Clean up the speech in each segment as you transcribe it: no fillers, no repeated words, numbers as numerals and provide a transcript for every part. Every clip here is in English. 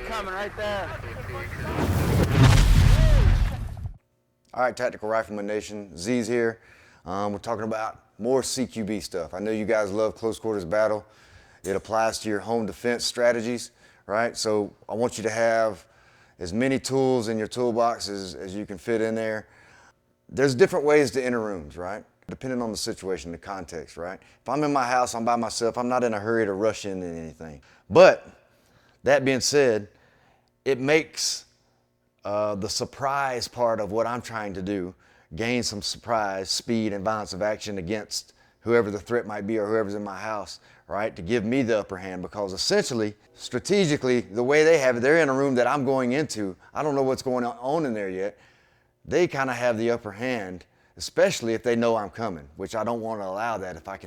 coming right there. All right, Tactical Rifleman Nation, Z's here. We're talking about more CQB stuff. I know you guys love close quarters battle. It applies to your home defense strategies, right? So I want you to have as many tools in your toolbox as you can fit in there. There's different ways to enter rooms, right? Depending on the situation, the context, right? If I'm in my house, I'm by myself, I'm not in a hurry to rush into anything. But that being said, it makes the surprise part of what I'm trying to do gain some surprise, speed, and violence of action against whoever the threat might be or whoever's in my house, right? To give me the upper hand, because essentially, strategically, the way they have it, they're in a room that I'm going into. I don't know what's going on in there yet. They kind of have the upper hand, especially if they know I'm coming, which I don't want to allow that if I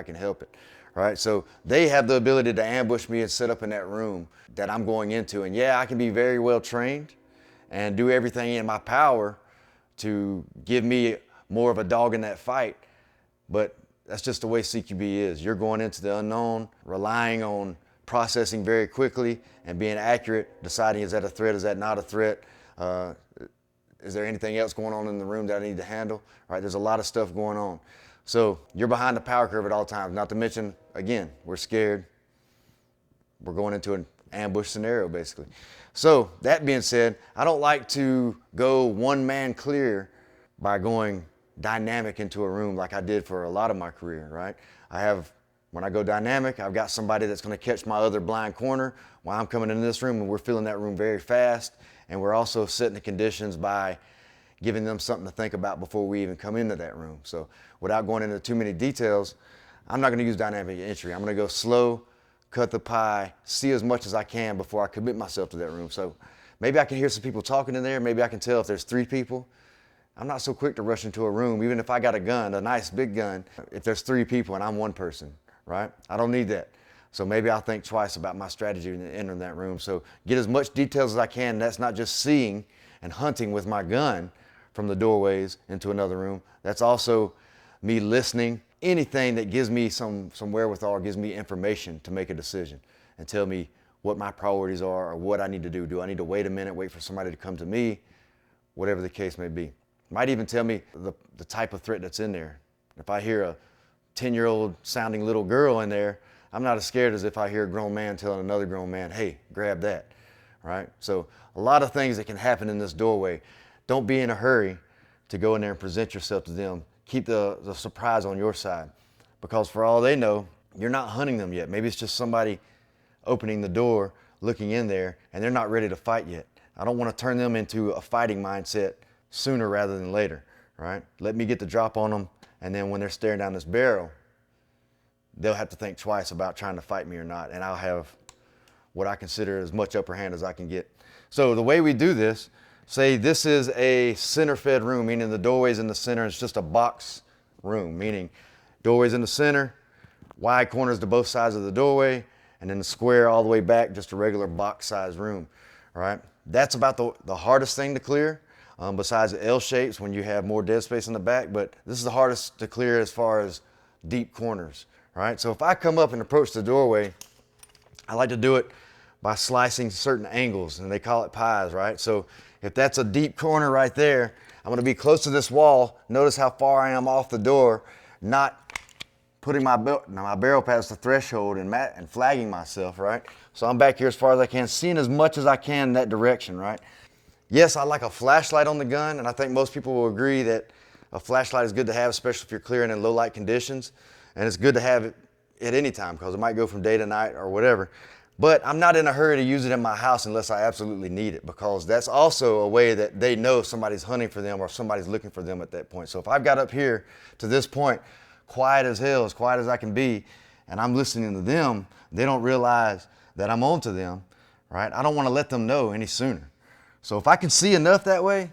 can help it, right? So they have the ability to ambush me and set up in that room that I'm going into. And yeah, I can be very well trained and do everything in my power to give me more of a dog in that fight, but that's just the way CQB is. You're going into the unknown, relying on processing very quickly and being accurate, deciding is that a threat, is that not a threat, is there anything else going on in the room that I need to handle, right? There's a lot of stuff going on. So you're behind the power curve at all times, not to mention, again, we're scared. We're going into an ambush scenario, basically. So that being said, I don't like to go one man clear by going dynamic into a room like I did for a lot of my career, right? When I go dynamic, I've got somebody that's going to catch my other blind corner while I'm coming into this room, and we're filling that room very fast. And we're also setting the conditions by giving them something to think about before we even come into that room. So without going into too many details, I'm not going to use dynamic entry. I'm going to go slow, cut the pie, see as much as I can before I commit myself to that room. So maybe I can hear some people talking in there. Maybe I can tell if there's 3 people. I'm not so quick to rush into a room, even if I got a gun, a nice big gun, if there's 3 people and I'm one person, right? I don't need that. So maybe I'll think twice about my strategy in entering that room. So get as much details as I can. That's not just seeing and hunting with my gun from the doorways into another room. That's also me listening. Anything that gives me some wherewithal, gives me information to make a decision and tell me what my priorities are or what I need to do. Do I need to wait a minute, wait for somebody to come to me? Whatever the case may be. Might even tell me the type of threat that's in there. If I hear a 10-year-old sounding little girl in there, I'm not as scared as if I hear a grown man telling another grown man, hey, grab that, right? So a lot of things that can happen in this doorway. Don't be in a hurry to go in there and present yourself to them. Keep the surprise on your side, because for all they know, you're not hunting them yet. Maybe it's just somebody opening the door, looking in there, and they're not ready to fight yet. I don't want to turn them into a fighting mindset sooner rather than later, right? Let me get the drop on them, and then when they're staring down this barrel, they'll have to think twice about trying to fight me or not, and I'll have what I consider as much upper hand as I can get. So the way we do this, say this is a center-fed room, meaning the doorway's in the center, it's just a box room, meaning doorway's in the center, wide corners to both sides of the doorway, and then the square all the way back, just a regular box-sized room, all right? That's about the hardest thing to clear, besides the L shapes when you have more dead space in the back, but this is the hardest to clear as far as deep corners. All right, so if I come up and approach the doorway, I like to do it by slicing certain angles, and they call it pies, right? So if that's a deep corner right there, I'm gonna be close to this wall. Notice how far I am off the door, not putting my barrel past the threshold and flagging myself, right? So I'm back here as far as I can, seeing as much as I can in that direction, right? Yes, I like a flashlight on the gun, and I think most people will agree that a flashlight is good to have, especially if you're clearing in low light conditions. And it's good to have it at any time because it might go from day to night or whatever. But I'm not in a hurry to use it in my house unless I absolutely need it, because that's also a way that they know somebody's hunting for them or somebody's looking for them at that point. So if I've got up here to this point, quiet as hell, as quiet as I can be, and I'm listening to them, they don't realize that I'm on to them, right? I don't want to let them know any sooner. So if I can see enough that way,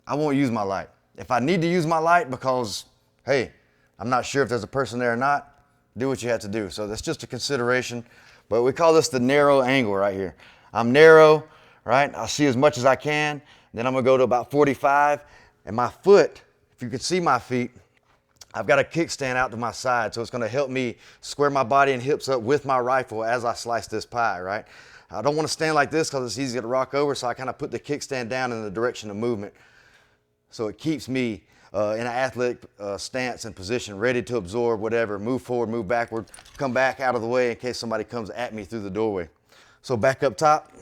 I won't use my light. If I need to use my light because, hey, I'm not sure if there's a person there or not, do what you have to do. So that's just a consideration, but we call this the narrow angle right here. I'm narrow, right? I'll see as much as I can. Then I'm gonna go to about 45, and my foot, if you can see my feet, I've got a kickstand out to my side, so it's gonna help me square my body and hips up with my rifle as I slice this pie, right? I don't want to stand like this because it's easy to rock over, so I kind of put the kickstand down in the direction of movement. So it keeps me in an athletic stance and position, ready to absorb whatever, move forward, move backward, come back out of the way in case somebody comes at me through the doorway. So back up top,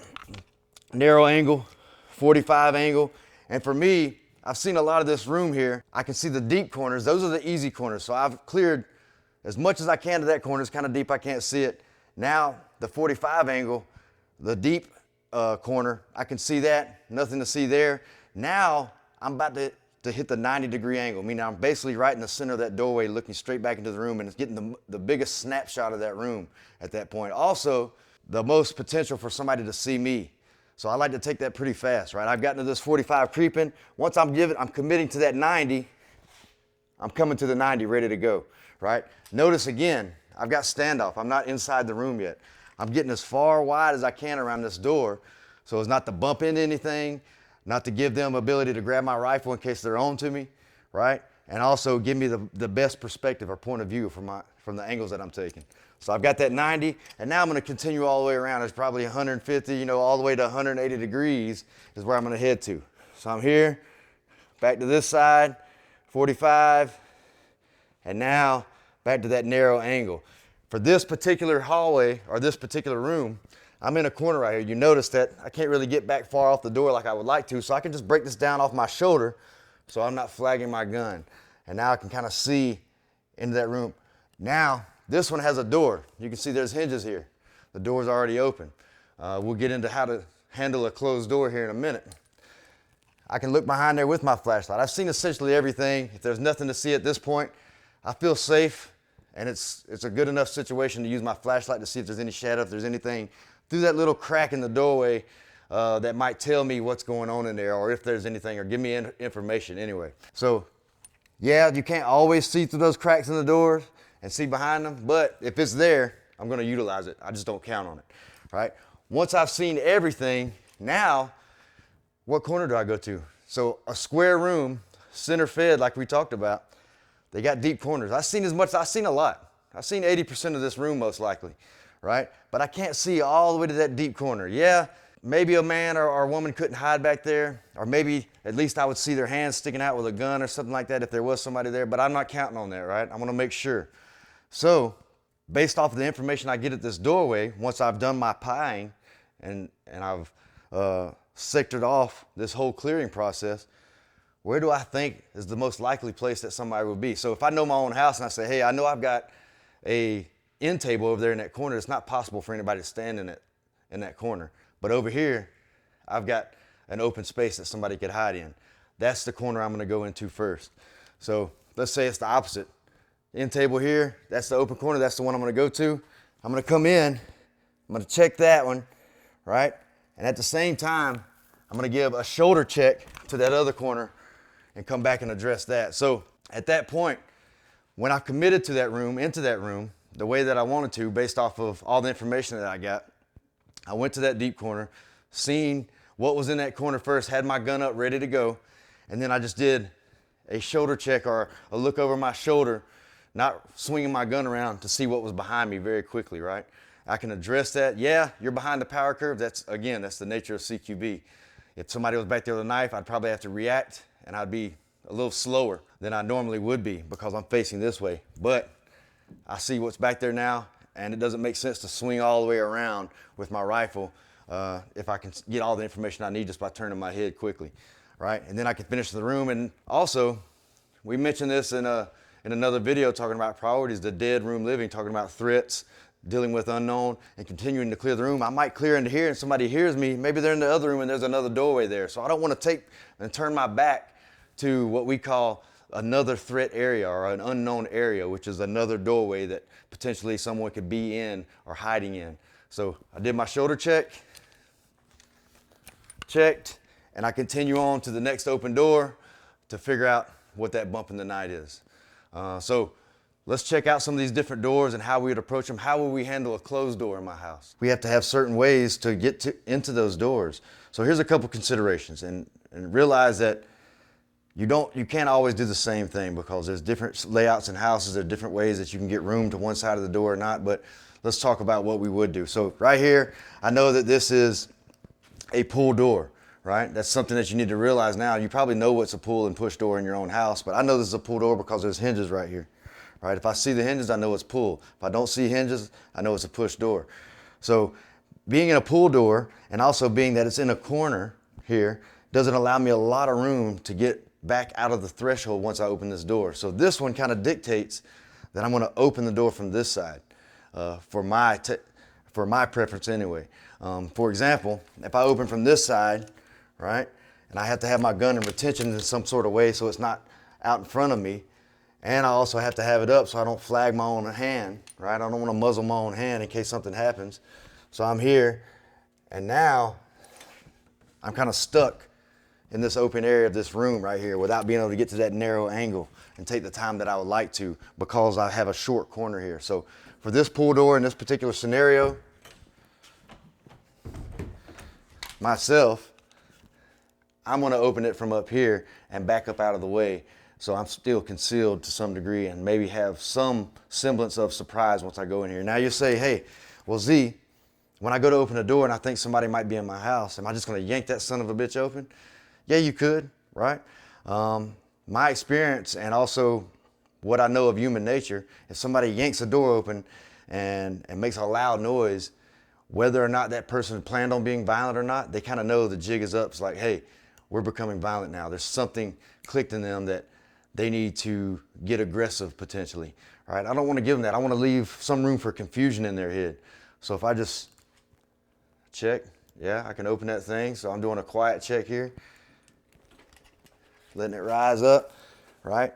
narrow angle, 45 angle. And for me, I've seen a lot of this room here. I can see the deep corners. Those are the easy corners. So I've cleared as much as I can to that corner. It's kind of deep, I can't see it. Now the 45 angle, the deep corner, I can see that, nothing to see there. Now I'm about to hit the 90-degree angle, meaning I'm basically right in the center of that doorway looking straight back into the room, and it's getting the biggest snapshot of that room at that point. Also, the most potential for somebody to see me. So I like to take that pretty fast, right? I've gotten to this 45 creeping. Once I'm committing to that 90, I'm coming to the 90 ready to go, right? Notice again, I've got standoff. I'm not inside the room yet. I'm getting as far wide as I can around this door so as not to bump into anything, not to give them ability to grab my rifle in case they're on to me, right? And also give me the best perspective or point of view from the angles that I'm taking. So I've got that 90, and now I'm gonna continue all the way around. It's probably 150, all the way to 180 degrees is where I'm gonna head to. So I'm here, back to this side, 45, and now back to that narrow angle. For this particular hallway, or this particular room, I'm in a corner right here. You notice that I can't really get back far off the door like I would like to, so I can just break this down off my shoulder so I'm not flagging my gun. And now I can kind of see into that room. Now, this one has a door. You can see there's hinges here. The door's already open. We'll get into how to handle a closed door here in a minute. I can look behind there with my flashlight. I've seen essentially everything. If there's nothing to see at this point, I feel safe, and it's a good enough situation to use my flashlight to see if there's any shadow, if there's anything through that little crack in the doorway that might tell me what's going on in there, or if there's anything, or give me information anyway. So yeah, you can't always see through those cracks in the doors and see behind them, but if it's there, I'm gonna utilize it. I just don't count on it, right? Once I've seen everything, now, what corner do I go to? So a square room, center fed like we talked about, they got deep corners. I've seen a lot. I've seen 80% of this room most likely, right? But I can't see all the way to that deep corner. Yeah, maybe a man or a woman couldn't hide back there, or maybe at least I would see their hands sticking out with a gun or something like that if there was somebody there, but I'm not counting on that, right? I wanna make sure. So, based off of the information I get at this doorway, once I've done my pieing and I've sectored off this whole clearing process, where do I think is the most likely place that somebody would be? So if I know my own house and I say, hey, I know I've got a end table over there in that corner, it's not possible for anybody to stand in that corner. But over here, I've got an open space that somebody could hide in. That's the corner I'm gonna go into first. So let's say it's the opposite. End table here, that's the open corner, that's the one I'm gonna go to. I'm gonna come in, I'm gonna check that one, right? And at the same time, I'm gonna give a shoulder check to that other corner and come back and address that. So at that point, when I committed to that room, into that room, the way that I wanted to, based off of all the information that I got, I went to that deep corner, seen what was in that corner first, had my gun up ready to go, and then I just did a shoulder check or a look over my shoulder, not swinging my gun around to see what was behind me very quickly, right? I can address that. Yeah, you're behind the power curve. That's the nature of CQB. If somebody was back there with a knife, I'd probably have to react, and I'd be a little slower than I normally would be because I'm facing this way. But I see what's back there now, and it doesn't make sense to swing all the way around with my rifle if I can get all the information I need just by turning my head quickly, right? And then I can finish the room. And also, we mentioned this in another video talking about priorities, the dead room living, talking about threats, dealing with unknown, and continuing to clear the room. I might clear into here and somebody hears me. Maybe they're in the other room and there's another doorway there. So I don't want to take and turn my back to what we call another threat area or an unknown area, which is another doorway that potentially someone could be in or hiding in. So I did my shoulder check, checked, and I continue on to the next open door to figure out what that bump in the night is. So let's check out some of these different doors and how we would approach them. How would we handle a closed door in my house? We have to have certain ways to get into those doors. So here's a couple considerations, and realize that you can't always do the same thing because there's different layouts in houses. There are different ways that you can get room to one side of the door or not. But let's talk about what we would do. So right here, I know that this is a pull door, right? That's something that you need to realize now. You probably know what's a pull and push door in your own house, but I know this is a pull door because there's hinges right here, right? If I see the hinges, I know it's pull. If I don't see hinges, I know it's a push door. So being in a pull door and also being that it's in a corner here doesn't allow me a lot of room to get back out of the threshold once I open this door. So this one kind of dictates that I'm going to open the door from this side for my preference anyway. For example, if I open from this side, right, and I have to have my gun in retention in some sort of way so it's not out in front of me, and I also have to have it up so I don't flag my own hand, right? I don't want to muzzle my own hand in case something happens. So I'm here, and now I'm kind of stuck in this open area of this room right here without being able to get to that narrow angle and take the time that I would like to because I have a short corner here. So for this pull door in this particular scenario, myself, I'm going to open it from up here and back up out of the way so I'm still concealed to some degree and maybe have some semblance of surprise once I go in here. Now you say, hey, well, Z, when I go to open a door and I think somebody might be in my house, am I just going to yank that son of a bitch open? Yeah, you could, right? My experience and also what I know of human nature, if somebody yanks a door open and makes a loud noise, whether or not that person planned on being violent or not, they kind of know the jig is up. It's like, hey, we're becoming violent now. There's something clicked in them that they need to get aggressive potentially, right? I don't want to give them that. I want to leave some room for confusion in their head. So if I just check, yeah, I can open that thing. So I'm doing a quiet check here. Letting it rise up, right?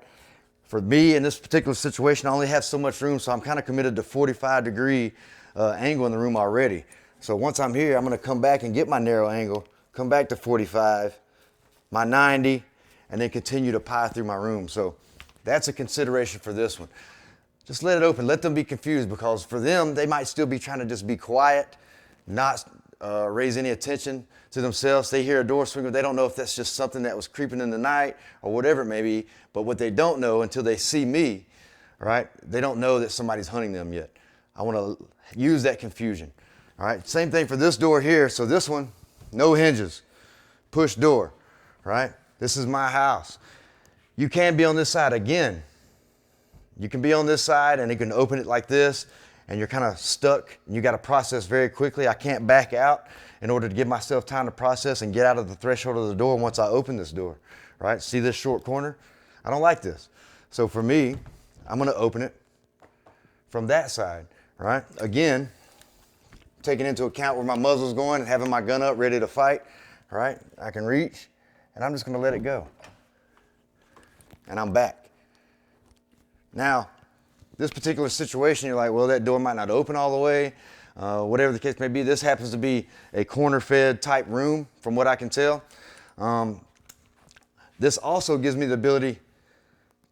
For me, in this particular situation, I only have so much room, so I'm kind of committed to 45-degree angle in the room already. So once I'm here, I'm going to come back and get my narrow angle, come back to 45, my 90, and then continue to pie through my room. So that's a consideration for this one. Just let it open. Let them be confused because for them, they might still be trying to just be quiet, not raise any attention to themselves. They hear a door swing, but they don't know if that's just something that was creeping in the night or whatever it may be. But what they don't know until they see me, right? They don't know that somebody's hunting them yet. I want to use that confusion. All right, same thing for this door here. So this one, no hinges, push door, right? This is my house. You can be on this side again. You can be on this side and you can open it like this and you're kind of stuck and you got to process very quickly. I can't back out in order to give myself time to process and get out of the threshold of the door once I open this door, right? See this short corner? I don't like this. So for me, I'm going to open it from that side, right? Again, taking into account where my muzzle's going and having my gun up ready to fight, right? I can reach and I'm just going to let it go. And I'm back. Now, this particular situation, you're like, well, that door might not open all the way. Whatever the case may be, this happens to be a corner-fed type room from what I can tell. This also gives me the ability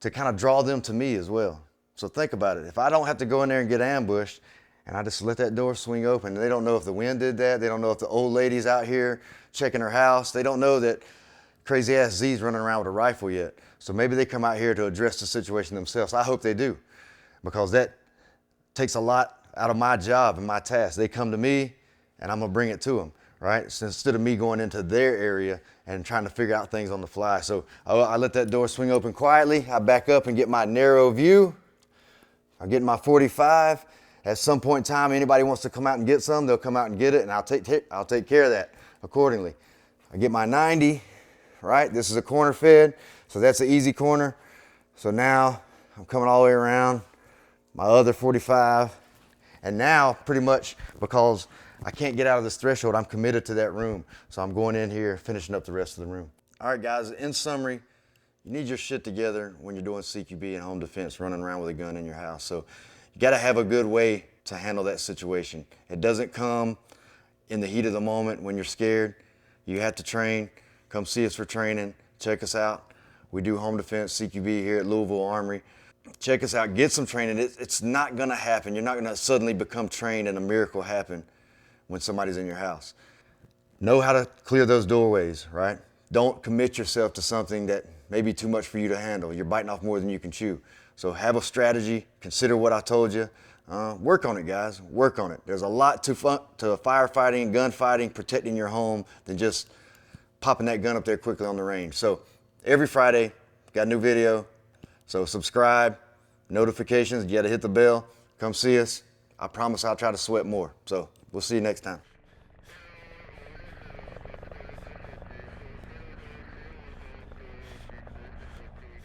to kind of draw them to me as well. So think about it. If I don't have to go in there and get ambushed and I just let that door swing open, they don't know if the wind did that. They don't know if the old lady's out here checking her house. They don't know that crazy ass Z's running around with a rifle yet. So maybe they come out here to address the situation themselves. I hope they do, because that takes a lot out of my job and my task. They come to me and I'm gonna bring it to them, right? So instead of me going into their area and trying to figure out things on the fly. So I let that door swing open quietly. I back up and get my narrow view. I'm getting my 45. At some point in time, anybody wants to come out and get some, they'll come out and get it, and I'll take care of that accordingly. I get my 90, right? This is a corner fed, so that's an easy corner. So now I'm coming all the way around, my other 45, and now pretty much because I can't get out of this threshold, I'm committed to that room. So I'm going in here, finishing up the rest of the room. All right, guys, in summary, you need your shit together when you're doing CQB and home defense, running around with a gun in your house. So you gotta have a good way to handle that situation. It doesn't come in the heat of the moment when you're scared. You have to train. Come see us for training. Check us out. We do home defense CQB here at Louisville Armory. Check us out. Get some training. It's not gonna happen. You're not gonna suddenly become trained and a miracle happen when somebody's in your house. Know how to clear those doorways, right? Don't commit yourself to something that may be too much for you to handle. You're biting off more than you can chew. So have a strategy. Consider what I told you. Work on it, guys. Work on it. There's a lot to firefighting, gunfighting, protecting your home than just popping that gun up there quickly on the range. So every Friday, got a new video. So subscribe, notifications, you got to hit the bell. Come see us. I promise I'll try to sweat more. So we'll see you next time.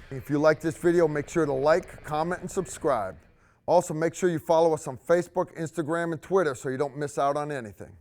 If you like this video, make sure to like, comment, and subscribe. Also, make sure you follow us on Facebook, Instagram, and Twitter so you don't miss out on anything.